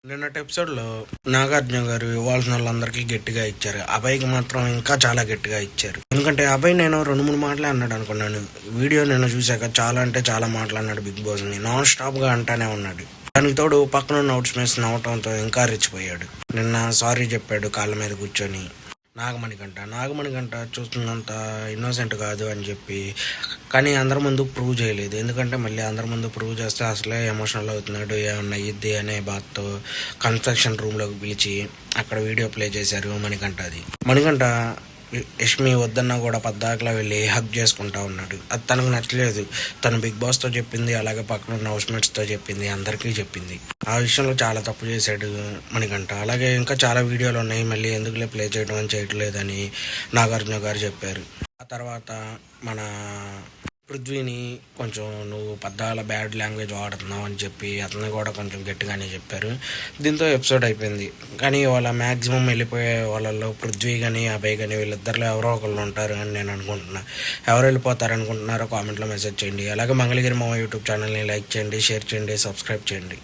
నిన్నటి ఎపిసోడ్లో నాగార్జున గారు ఇవ్వాల్సిన వాళ్ళందరికీ గట్టిగా ఇచ్చారు. అభయ్కి మాత్రం ఇంకా చాలా గట్టిగా ఇచ్చారు. ఎందుకంటే అభయ్ నేను 2-3 మాటలే అన్నాడు అనుకున్నాను. వీడియో నేను చూశాక చాలా అంటే చాలా మాటలు అన్నాడు. బిగ్ బాస్ని నాన్ స్టాప్గా అంటానే ఉన్నాడు. దానికి తోడు పక్కన ఉన్న అవుట్ స్మేట్స్ నవ్వటంతో ఇంకా రెచ్చిపోయాడు. నిన్న సారీ చెప్పాడు కాళ్ళ మీద కూర్చొని. నాగమణికంట చూస్తున్నంత ఇన్నోసెంట్ కాదు అని చెప్పి, కానీ అందరి ముందు ప్రూవ్ చేయలేదు. ఎందుకంటే మళ్ళీ అందరి ముందు ప్రూవ్ చేస్తే అసలే ఎమోషనల్ అవుతున్నాడు, ఏమన్నా అయ్యిద్ది అనే బాధతో కన్స్ట్రక్షన్ రూమ్లోకి పిలిచి అక్కడ వీడియో ప్లే చేశారు మణికంఠ యష్మి వద్దన్నా కూడా పద్దాకలా వెళ్ళి హగ్ చేసుకుంటా ఉన్నాడు. అది తనకు నచ్చలేదు. తను బిగ్ బాస్తో చెప్పింది, అలాగే పక్కన ఉన్న హౌస్మేట్స్తో చెప్పింది, అందరికీ చెప్పింది. ఆ విషయంలో చాలా తప్పు చేశాడు మణికంఠ. అలాగే ఇంకా చాలా వీడియోలు ఉన్నాయి, మళ్ళీ ఎందుకులే ప్లే చేయడం అని చేయట్లేదని నాగార్జున గారు చెప్పారు. ఆ తర్వాత మన పృథ్వీని కొంచెం నువ్వు పద్దాల బ్యాడ్ లాంగ్వేజ్ వాడుతున్నావు అని చెప్పి అతన్ని కూడా కొంచెం గట్టిగానే చెప్పారు. దీంతో ఎపిసోడ్ అయిపోయింది. కానీ వాళ్ళ మ్యాక్సిమం వెళ్ళిపోయే వాళ్ళల్లో పృథ్వీ కానీ అభయ్ కానీ వీళ్ళిద్దరిలో ఎవరో ఒకళ్ళు ఉంటారు అని నేను అనుకుంటున్నా. ఎవరు వెళ్ళిపోతారు అనుకుంటున్నారో కామెంట్లో మెసేజ్ చేయండి. అలాగే మంగళగిరి మామ యూట్యూబ్ ఛానల్ని లైక్ చేయండి, షేర్ చేయండి, సబ్స్క్రైబ్ చేయండి.